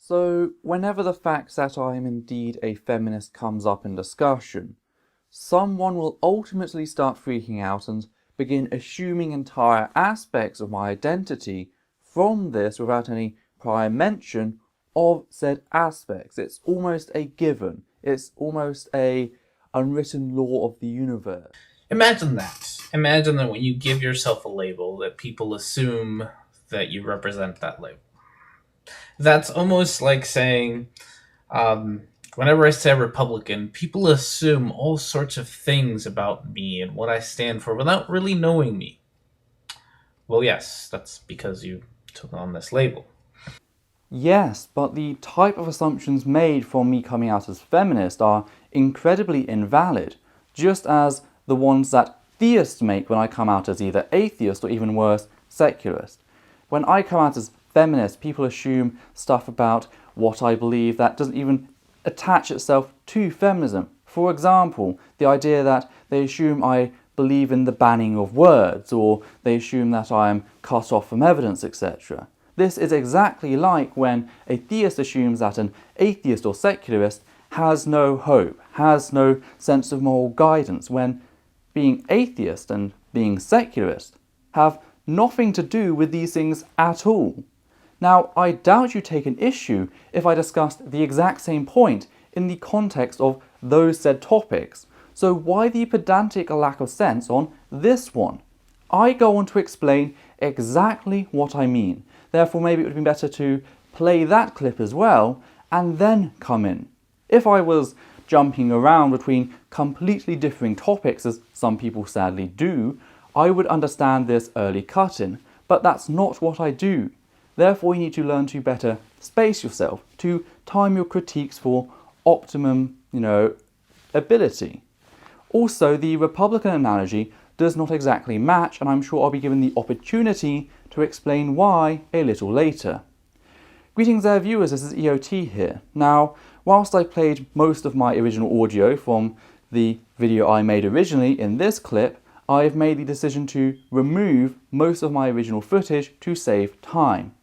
So, whenever the fact that I am indeed a feminist comes up in discussion, someone will ultimately start freaking out and begin assuming entire aspects of my identity from this without any prior mention of said aspects. It's almost a given. It's almost a unwritten law of the universe. Imagine that. Imagine that when you give yourself a label, that people assume that you represent that label. That's almost like saying, whenever I say Republican, people assume all sorts of things about me and what I stand for without really knowing me. Well, yes, that's because you took on this label. Yes, but the type of assumptions made from me coming out as feminist are incredibly invalid, just as the ones that theists make when I come out as either atheist or even worse, secularist. When I come out as feminist, people assume stuff about what I believe that doesn't even attach itself to feminism. For example, the idea that they assume I believe in the banning of words, or they assume that I am cut off from evidence, etc. This is exactly like when a theist assumes that an atheist or secularist has no hope, has no sense of moral guidance, when being atheist and being secularist have nothing to do with these things at all. Now, I doubt you take an issue if I discussed the exact same point in the context of those said topics, so why the pedantic lack of sense on this one? I go on to explain exactly what I mean. Therefore, maybe it would be better to play that clip as well and then come in. If I was jumping around between completely differing topics, as some people sadly do, I would understand this early cut-in, but that's not what I do. Therefore, you need to learn to better space yourself, to time your critiques for optimum, ability. Also, the Republican analogy does not exactly match, and I'm sure I'll be given the opportunity to explain why a little later. Greetings there viewers, this is EOT here. Now, whilst I played most of my original audio from the video I made originally in this clip, I've made the decision to remove most of my original footage to save time.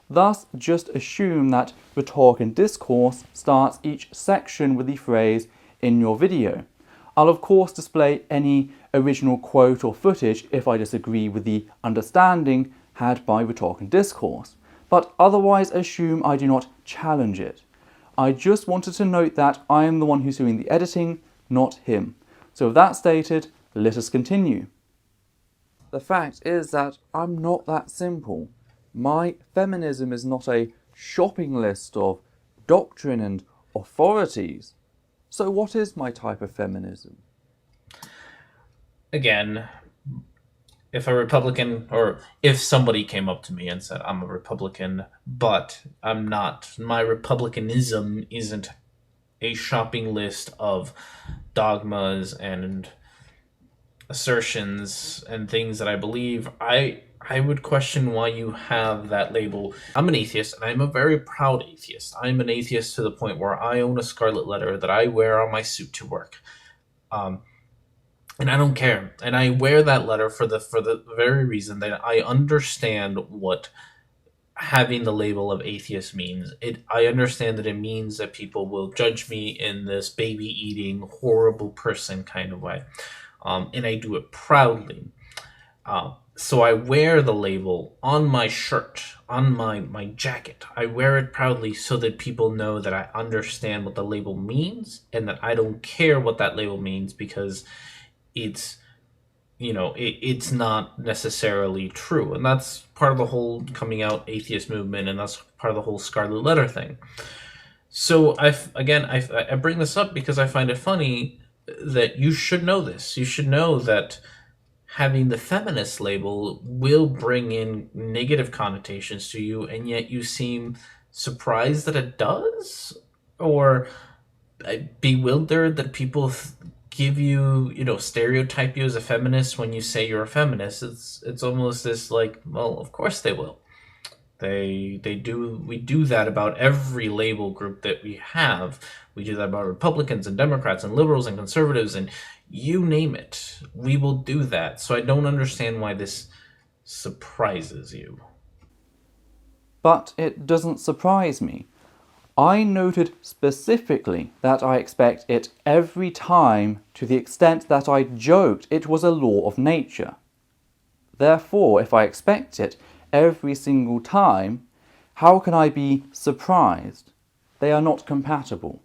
Thus, just assume that Rhetoric and Discourse starts each section with the phrase "in your video." I'll of course display any original quote or footage if I disagree with the understanding had by Rhetoric and Discourse, but otherwise assume I do not challenge it. I just wanted to note that I am the one who's doing the editing, not him. So with that stated, let us continue. The fact is that I'm not that simple. My feminism is not a shopping list of doctrine and authorities. So what is my type of feminism? Again, if a Republican, or if somebody came up to me and said, I'm a Republican, but I'm not, my Republicanism isn't a shopping list of dogmas and assertions and things that I believe, I would question why you have that label. I'm an atheist, and I'm a very proud atheist. I'm an atheist to the point where I own a scarlet letter that I wear on my suit to work. And I don't care. And I wear that letter for the very reason that I understand what having the label of atheist means. I understand that it means that people will judge me in this baby-eating, horrible person kind of way. And I do it proudly. So I wear the label on my shirt, on my jacket. I wear it proudly so that people know that I understand what the label means and that I don't care what that label means because it's not necessarily true. And that's part of the whole coming out atheist movement, and that's part of the whole Scarlet Letter thing. So I bring this up because I find it funny that you should know this. You should know that having the feminist label will bring in negative connotations to you, and yet you seem surprised that it does, or bewildered that people give you, stereotype you as a feminist when you say you're a feminist. It's almost this like, well, of course they will. We do that about every label group that we have. We do that about Republicans and Democrats and liberals and conservatives and you name it. We will do that. So I don't understand why this surprises you. But it doesn't surprise me. I noted specifically that I expect it every time to the extent that I joked it was a law of nature. Therefore, if I expect it every single time, how can I be surprised? They are not compatible.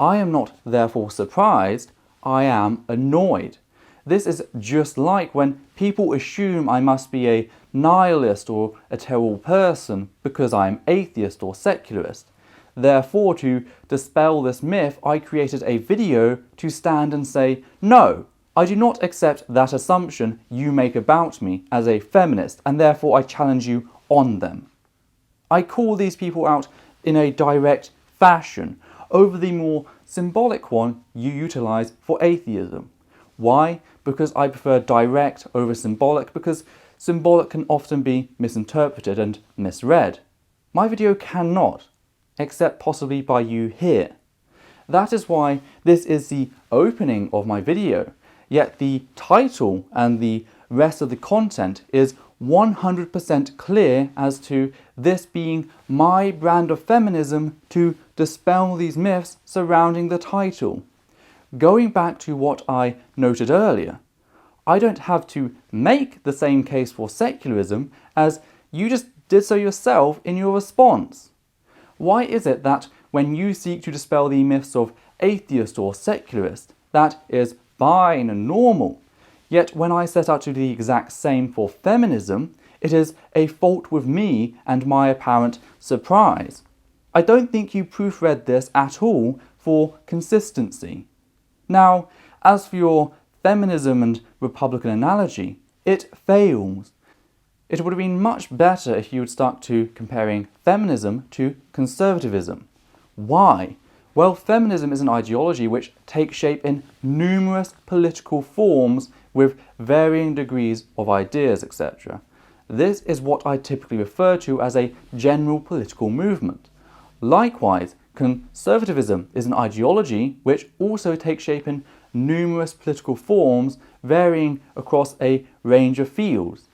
I am not therefore surprised, I am annoyed. This is just like when people assume I must be a nihilist or a terrible person because I am atheist or secularist. Therefore, to dispel this myth, I created a video to stand and say, no, I do not accept that assumption you make about me as a feminist, and therefore I challenge you on them. I call these people out in a direct fashion over the more symbolic one you utilize for atheism. Why? Because I prefer direct over symbolic, because symbolic can often be misinterpreted and misread. My video cannot, except possibly by you here. That is why this is the opening of my video, yet the title and the rest of the content is 100% clear as to this being my brand of feminism to dispel these myths surrounding the title. Going back to what I noted earlier, I don't have to make the same case for secularism as you just did so yourself in your response. Why is it that when you seek to dispel the myths of atheist or secularist, that is fine and normal, yet when I set out to do the exact same for feminism, it is a fault with me and my apparent surprise? I don't think you proofread this at all for consistency. Now, as for your feminism and Republican analogy, it fails. It would have been much better if you would start to comparing feminism to conservatism. Why? Well, feminism is an ideology which takes shape in numerous political forms with varying degrees of ideas, etc. This is what I typically refer to as a general political movement. Likewise, conservatism is an ideology which also takes shape in numerous political forms varying across a range of fields.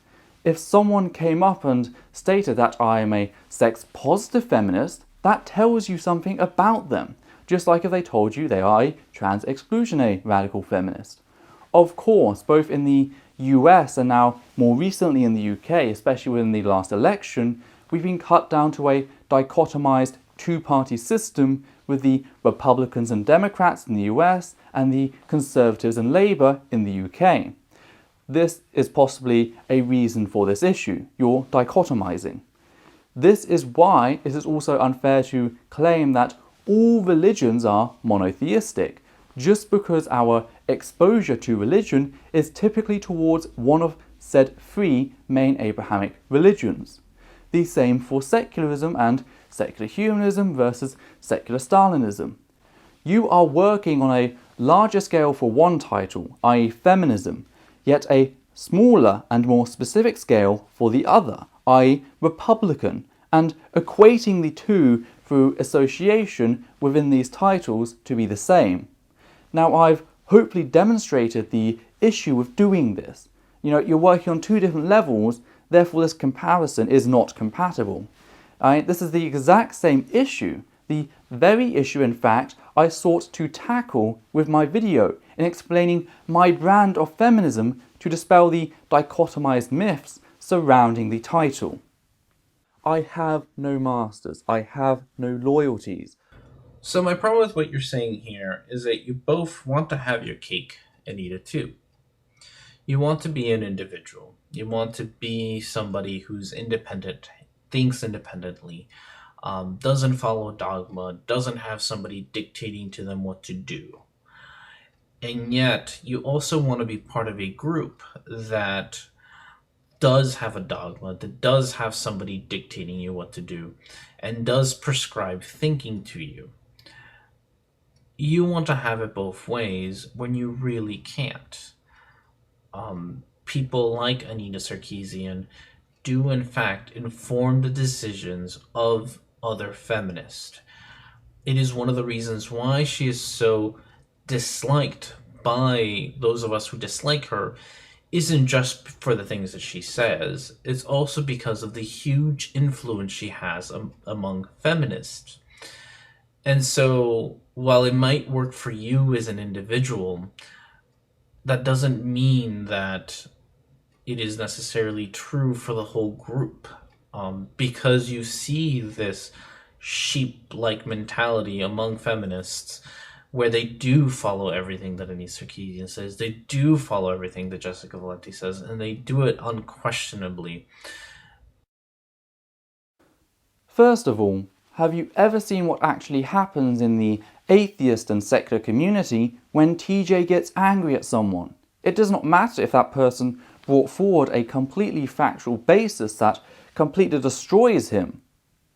If someone came up and stated that I am a sex-positive feminist, that tells you something about them, just like if they told you they are a trans-exclusionary radical feminist. Of course, both in the US and now more recently in the UK, especially within the last election, we've been cut down to a dichotomized two-party system with the Republicans and Democrats in the US and the Conservatives and Labour in the UK. This is possibly a reason for this issue, your dichotomizing. This is why it is also unfair to claim that all religions are monotheistic, just because our exposure to religion is typically towards one of said three main Abrahamic religions. The same for secularism and secular humanism versus secular Stalinism. You are working on a larger scale for one title, i.e. feminism, yet a smaller and more specific scale for the other, i.e. Republican, and equating the two through association within these titles to be the same. Now, I've hopefully demonstrated the issue with doing this. You're working on two different levels, therefore this comparison is not compatible. This is the exact same issue, the very issue, in fact, I sought to tackle with my video in explaining my brand of feminism to dispel the dichotomized myths surrounding the title. I have no masters, I have no loyalties. So my problem with what you're saying here is that you both want to have your cake and eat it too. You want to be an individual. You want to be somebody who's independent, thinks independently, doesn't follow dogma, doesn't have somebody dictating to them what to do. And yet, you also want to be part of a group that does have a dogma, that does have somebody dictating you what to do, and does prescribe thinking to you. You want to have it both ways when you really can't. People like Anita Sarkeesian do in fact inform the decisions of other feminists. It is one of the reasons why she is so disliked by those of us who dislike her, isn't just for the things that she says, it's also because of the huge influence she has among feminists. And so, while it might work for you as an individual, that doesn't mean that it is necessarily true for the whole group. Because you see this sheep like mentality among feminists where they do follow everything that Anise Sarkeesian says, they do follow everything that Jessica Valenti says, and they do it unquestionably. First of all, have you ever seen what actually happens in the atheist and secular community when TJ gets angry at someone? It does not matter if that person brought forward a completely factual basis that completely destroys him.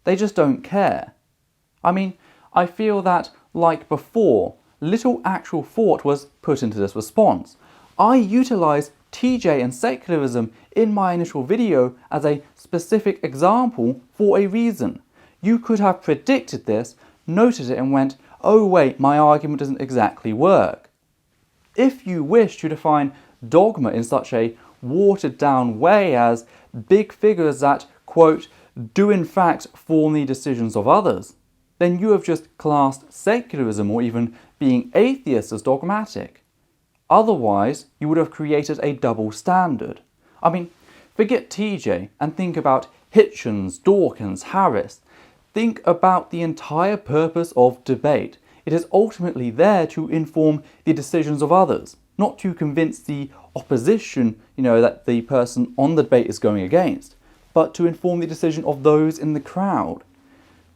They just don't care. I mean, I feel that, like before, little actual thought was put into this response. I utilised TJ and secularism in my initial video as a specific example for a reason. You could have predicted this, noted it and went, oh wait, my argument doesn't exactly work. If you wish to define dogma in such a watered down way as big figures that, quote, do in fact form the decisions of others, then you have just classed secularism or even being atheist as dogmatic. Otherwise, you would have created a double standard. I mean, forget TJ and think about Hitchens, Dawkins, Harris. Think about the entire purpose of debate. It is ultimately there to inform the decisions of others, not to convince the opposition, that the person on the debate is going against, but to inform the decision of those in the crowd.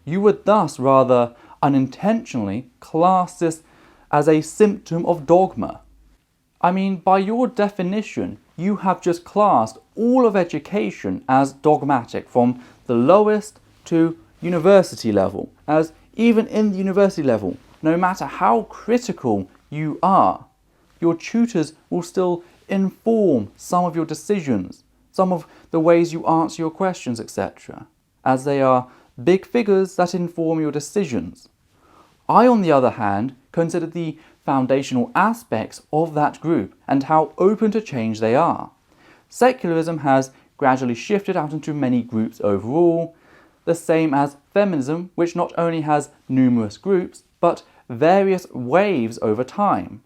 You would thus rather unintentionally class this as a symptom of dogma. I mean, by your definition, you have just classed all of education as dogmatic from the lowest to university level, as even in the university level, no matter how critical you are, your tutors will still inform some of your decisions, some of the ways you answer your questions, etc., as they are big figures that inform your decisions. I, on the other hand, consider the foundational aspects of that group and how open to change they are. Secularism has gradually shifted out into many groups overall, the same as feminism, which not only has numerous groups, but various waves over time.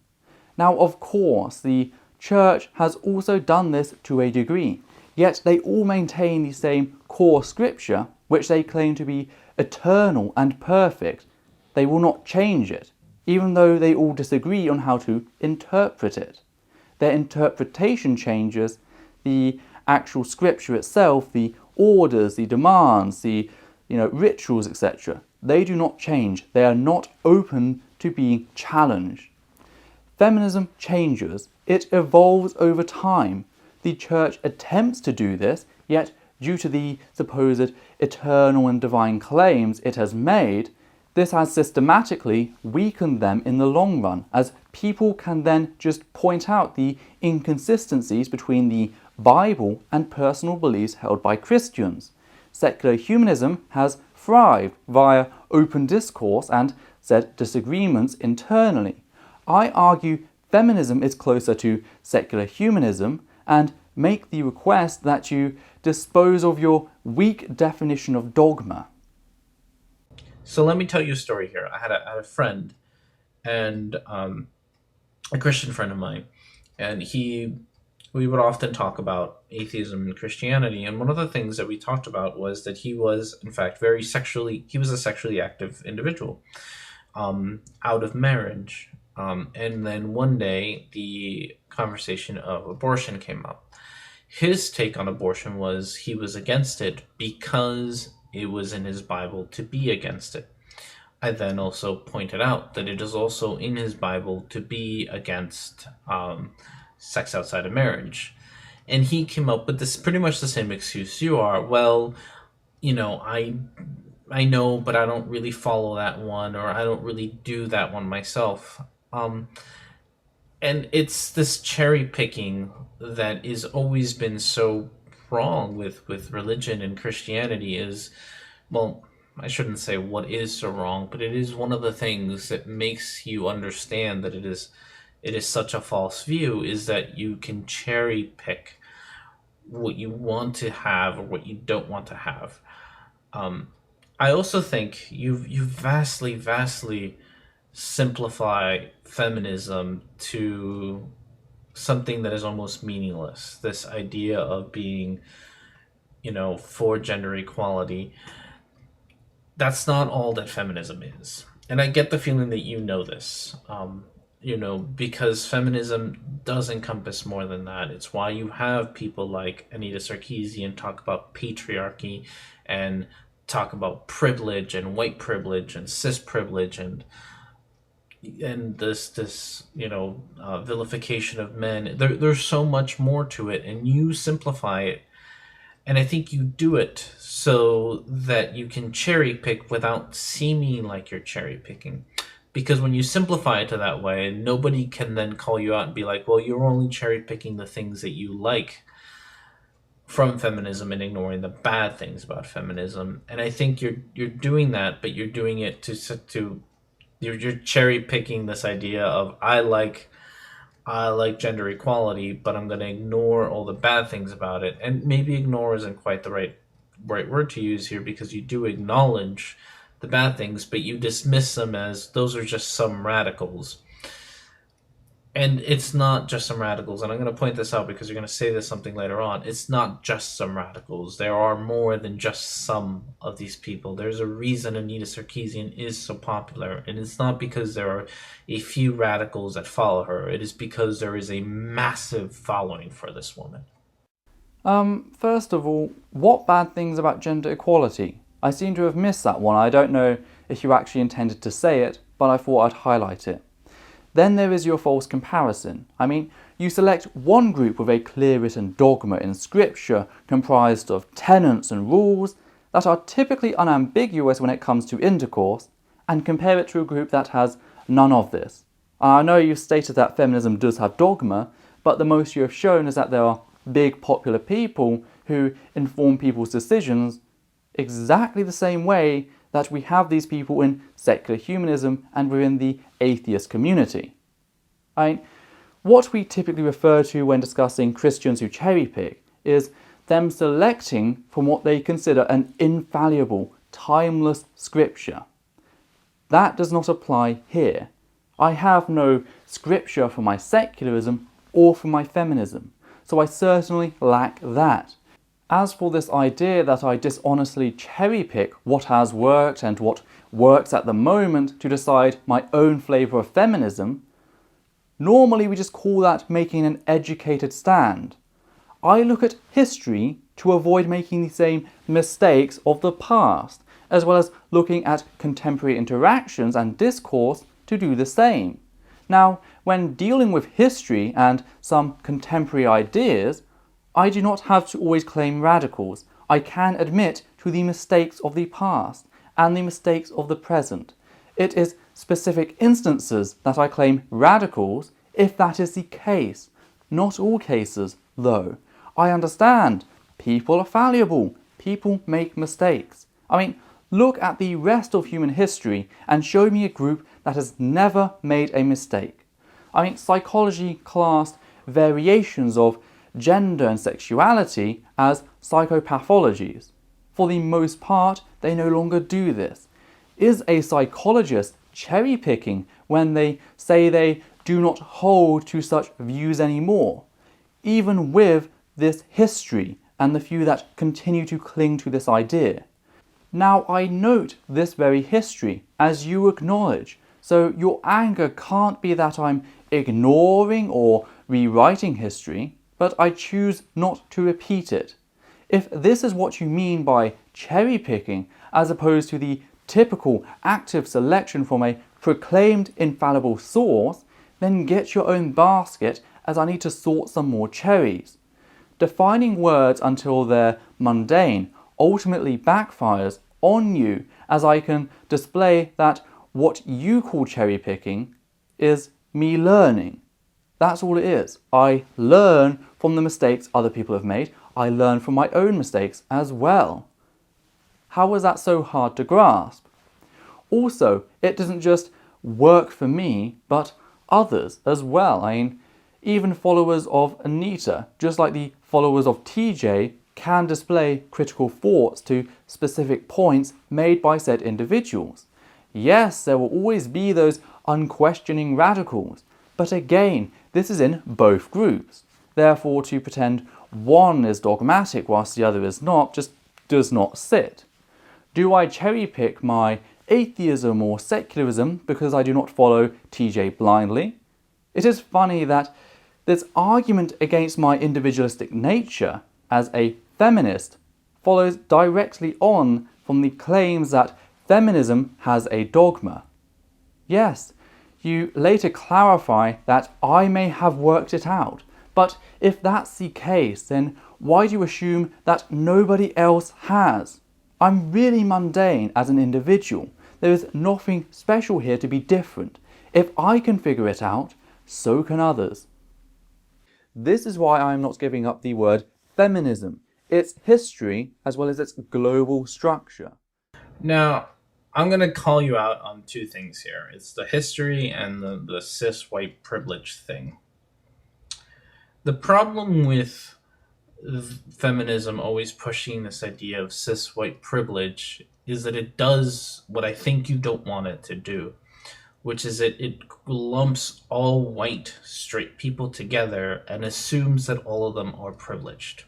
Now, of course, the Church has also done this to a degree, yet they all maintain the same core scripture, which they claim to be eternal and perfect. They will not change it, even though they all disagree on how to interpret it. Their interpretation changes, the actual scripture itself, the orders, the demands, the rituals, etc. They do not change. They are not open to being challenged. Feminism changes. It evolves over time. The Church attempts to do this, yet due to the supposed eternal and divine claims it has made, this has systematically weakened them in the long run, as people can then just point out the inconsistencies between the Bible and personal beliefs held by Christians. Secular humanism has thrived via open discourse and said disagreements internally. I argue feminism is closer to secular humanism and make the request that you dispose of your weak definition of dogma. So let me tell you a story here. I had a friend, and a Christian friend of mine, and we would often talk about atheism and Christianity. And one of the things that we talked about was that he was, in fact, he was a sexually active individual, out of marriage. And then one day, the conversation of abortion came up. His take on abortion was he was against it because it was in his Bible to be against it. I then also pointed out that it is also in his Bible to be against sex outside of marriage. And he came up with this pretty much the same excuse you are. Well, I know, but I don't really follow that one, or I don't really do that one myself. And it's this cherry picking that has always been so wrong with religion and Christianity is, well, I shouldn't say what is so wrong, but it is one of the things that makes you understand that it is such a false view, is that you can cherry pick what you want to have or what you don't want to have. I also think you vastly simplify feminism to something that is almost meaningless. This idea of being, for gender equality. That's not all that feminism is. And I get the feeling that you know this, because feminism does encompass more than that. It's why you have people like Anita Sarkeesian talk about patriarchy and talk about privilege and white privilege and cis privilege and this vilification of men. There's so much more to it, and you simplify it, and I think you do it so that you can cherry pick without seeming like you're cherry picking. Because when you simplify it to that way, nobody can then call you out and be like, well, you're only cherry picking the things that you like from feminism and ignoring the bad things about feminism. And I think you're doing that, but you're doing it to you're cherry picking this idea of I like gender equality, but I'm going to ignore all the bad things about it. And maybe ignore isn't quite the right word to use here, because you do acknowledge the bad things, but you dismiss them as those are just some radicals. And it's not just some radicals, and I'm going to point this out because you're going to say this something later on. It's not just some radicals. There are more than just some of these people. There's a reason Anita Sarkeesian is so popular, and it's not because there are a few radicals that follow her. It is because there is a massive following for this woman. First of all, what bad things about gender equality? I seem to have missed that one. I don't know if you actually intended to say it, but I thought I'd highlight it. Then there is your false comparison. I mean, you select one group with a clear written dogma in scripture comprised of tenets and rules that are typically unambiguous when it comes to intercourse, and compare it to a group that has none of this. I know you've stated that feminism does have dogma, but the most you have shown is that there are big popular people who inform people's decisions exactly the same way that we have these people in secular humanism and within the atheist community. What we typically refer to when discussing Christians who cherry pick is them selecting from what they consider an infallible, timeless scripture. That does not apply here. I have no scripture for my secularism or for my feminism, so I certainly lack that. As for this idea that I dishonestly cherry pick what has worked and what works at the moment to decide my own flavour of feminism, normally we just call that making an educated stand. I look at history to avoid making the same mistakes of the past, as well as looking at contemporary interactions and discourse to do the same. Now, when dealing with history and some contemporary ideas, I do not have to always claim radicals. I can admit to the mistakes of the past and the mistakes of the present. It is specific instances that I claim radicals if that is the case. Not all cases, though. I understand. People are fallible. People make mistakes. Look at the rest of human history and show me a group that has never made a mistake. Psychology classed variations of gender and sexuality as psychopathologies. For the most part, they no longer do this. Is a psychologist cherry-picking when they say they do not hold to such views anymore, even with this history and the few that continue to cling to this idea? Now, I note this very history, as you acknowledge, so your anger can't be that I'm ignoring or rewriting history, but I choose not to repeat it. If this is what you mean by cherry-picking, as opposed to the typical active selection from a proclaimed infallible source, then get your own basket, as I need to sort some more cherries. Defining words until they're mundane ultimately backfires on you, as I can display that what you call cherry-picking is me learning. That's all it is. I learn from the mistakes other people have made. I learn from my own mistakes as well. How is that so hard to grasp? Also, it doesn't just work for me, but others as well. Even followers of Anita, just like the followers of TJ, can display critical thoughts to specific points made by said individuals. Yes, there will always be those unquestioning radicals, but again, this is in both groups. Therefore, to pretend one is dogmatic whilst the other is not just does not sit. Do I cherry pick my atheism or secularism because I do not follow TJ blindly? It is funny that this argument against my individualistic nature as a feminist follows directly on from the claims that feminism has a dogma. Yes, you later clarify that I may have worked it out, but if that's the case, then why do you assume that nobody else has? I'm really mundane as an individual. There is nothing special here to be different. If I can figure it out, so can others. This is why I am not giving up the word feminism, its history as well as its global structure. Now, I'm going to call you out on two things here. It's the history and the cis white privilege thing. The problem with feminism always pushing this idea of cis white privilege is that it does what I think you don't want it to do, which is it lumps all white straight people together and assumes that all of them are privileged.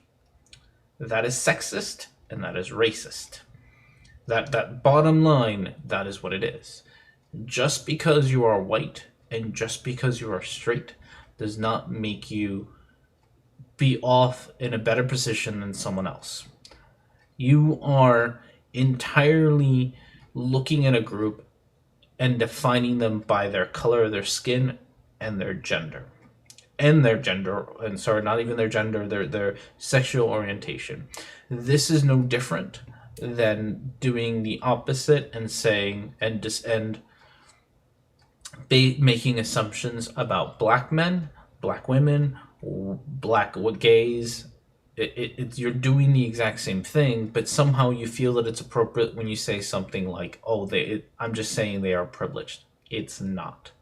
That is sexist and that is racist. That bottom line, that is what it is. Just because you are white and just because you are straight does not make you be off in a better position than someone else. You are entirely looking at a group and defining them by their color of their skin and their gender. Not even their gender, their sexual orientation. This is no different than doing the opposite and saying making assumptions about black men, black women, black gays. You're doing the exact same thing, but somehow you feel that it's appropriate when you say something like, I'm just saying they are privileged. It's not.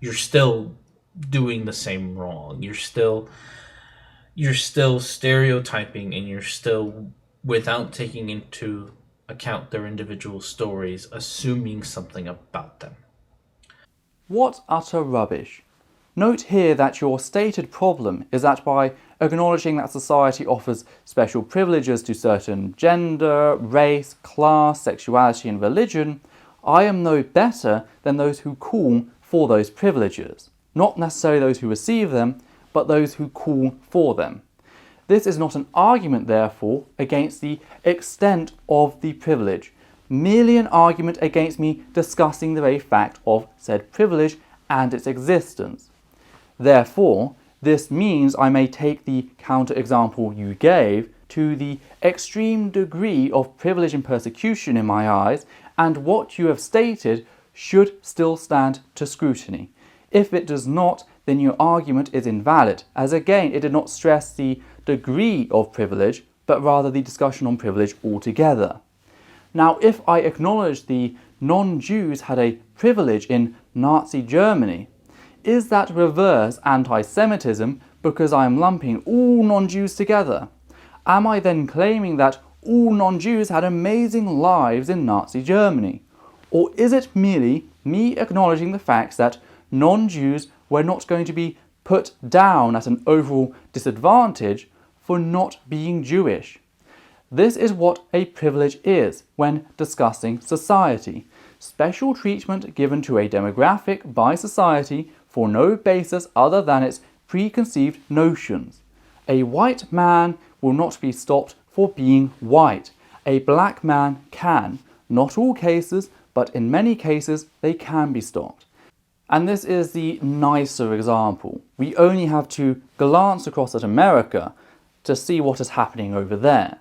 You're still doing the same wrong. You're still stereotyping, and you're still, without taking into account their individual stories, assuming something about them. What utter rubbish. Note here that your stated problem is that by acknowledging that society offers special privileges to certain gender, race, class, sexuality and religion, I am no better than those who call for those privileges. Not necessarily those who receive them, but those who call for them. This is not an argument, therefore, against the extent of the privilege, merely an argument against me discussing the very fact of said privilege and its existence. Therefore, this means I may take the counterexample you gave to the extreme degree of privilege and persecution in my eyes, and what you have stated should still stand to scrutiny. If it does not, then your argument is invalid, as again it did not stress the degree of privilege, but rather the discussion on privilege altogether. Now, if I acknowledge the non-Jews had a privilege in Nazi Germany, is that reverse anti-Semitism because I am lumping all non-Jews together? Am I then claiming that all non-Jews had amazing lives in Nazi Germany? Or is it merely me acknowledging the facts that non-Jews were not going to be put down at an overall disadvantage for not being Jewish? This is what a privilege is when discussing society. Special treatment given to a demographic by society for no basis other than its preconceived notions. A white man will not be stopped for being white. A black man can. Not all cases, but in many cases they can be stopped. And this is the nicer example. We only have to glance across at America to see what is happening over there.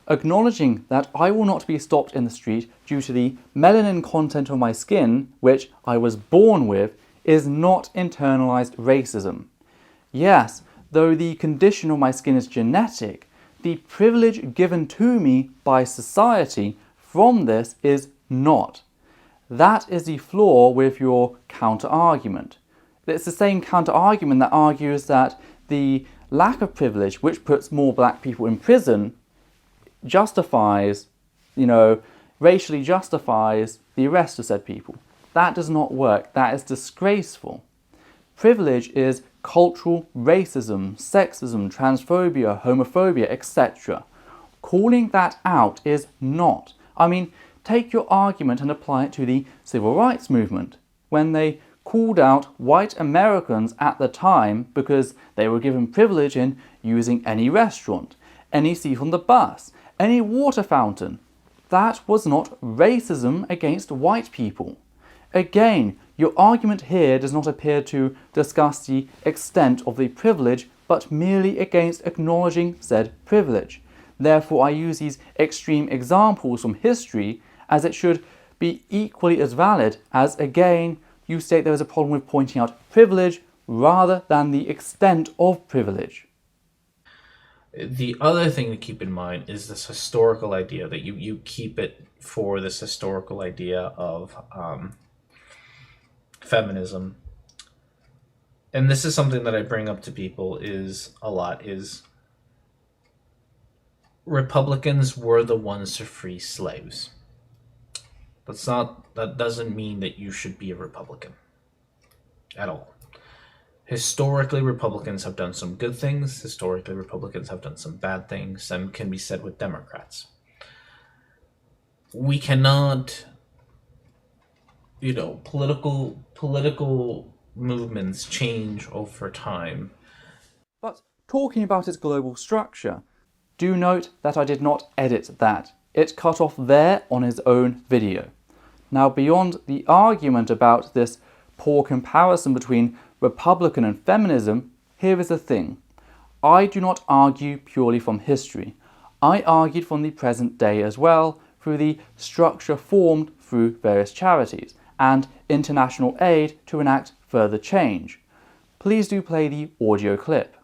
Acknowledging that I will not be stopped in the street due to the melanin content of my skin, which I was born with, is not internalized racism. Yes, though the condition of my skin is genetic, the privilege given to me by society from this is not. That is the flaw with your counter-argument. It's the same counter-argument that argues that the lack of privilege, which puts more black people in prison, justifies, racially justifies the arrest of said people. That does not work. That is disgraceful. Privilege is cultural racism, sexism, transphobia, homophobia, etc. Calling that out is not. I mean, take your argument and apply it to the civil rights movement, when they called out white Americans at the time because they were given privilege in using any restaurant, any seat on the bus, any water fountain. That was not racism against white people. Again, your argument here does not appear to discuss the extent of the privilege, but merely against acknowledging said privilege. Therefore, I use these extreme examples from history as it should be equally as valid as, again, you state there is a problem with pointing out privilege rather than the extent of privilege. The other thing to keep in mind is this historical idea that you keep it for this historical idea of feminism. And this is something that I bring up to people is Republicans were the ones to free slaves. That doesn't mean that you should be a Republican at all. Historically, Republicans have done some good things. Historically, Republicans have done some bad things. Some can be said with Democrats. We cannot, political movements change over time. But talking about its global structure, do note that I did not edit that. It cut off there on his own video. Now, beyond the argument about this poor comparison between Republican and feminism, here is the thing. I do not argue purely from history. I argued from the present day as well, through the structure formed through various charities and international aid to enact further change. Please do play the audio clip.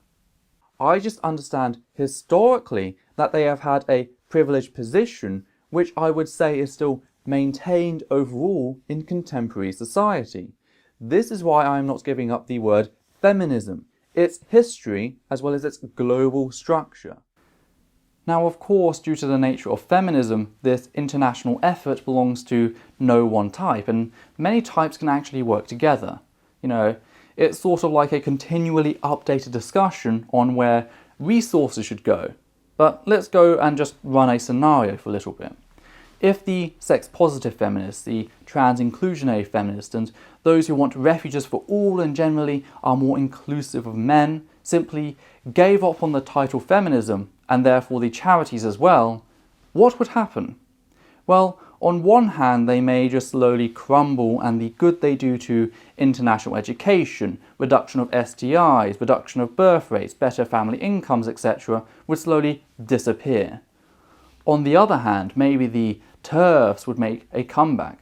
I just understand historically that they have had a privileged position, which I would say is still maintained overall in contemporary society. This is why I am not giving up the word feminism, its history as well as its global structure. Now, of course, due to the nature of feminism, this international effort belongs to no one type, and many types can actually work together. It's sort of like a continually updated discussion on where resources should go. But let's go and just run a scenario for a little bit. If the sex-positive feminists, the trans-inclusionary feminists, and those who want refuges for all and generally are more inclusive of men simply gave up on the title feminism, and therefore the charities as well, what would happen? Well, on one hand, they may just slowly crumble, and the good they do to international education, reduction of STIs, reduction of birth rates, better family incomes, etc., would slowly disappear. On the other hand, maybe the TERFs would make a comeback.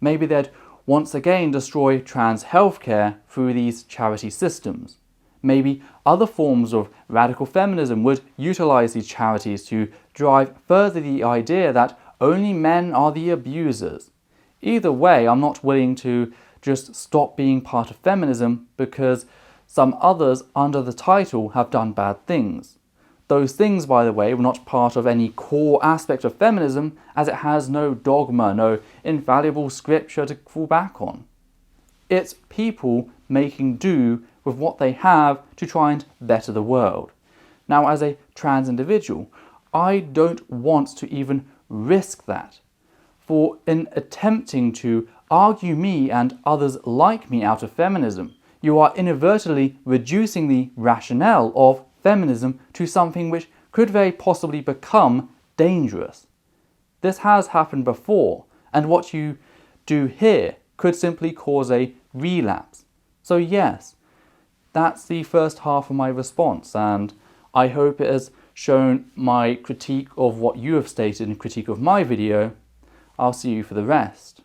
Maybe they'd once again destroy trans healthcare through these charity systems. Maybe other forms of radical feminism would utilize these charities to drive further the idea that only men are the abusers. Either way, I'm not willing to just stop being part of feminism because some others under the title have done bad things. Those things, by the way, were not part of any core aspect of feminism, as it has no dogma, no infallible scripture to fall back on. It's people making do with what they have to try and better the world. Now, as a trans individual, I don't want to even risk that. For in attempting to argue me and others like me out of feminism, you are inadvertently reducing the rationale of feminism to something which could very possibly become dangerous. This has happened before, and what you do here could simply cause a relapse. So yes, that's the first half of my response, and I hope it has shown my critique of what you have stated in critique of my video. I'll see you for the rest.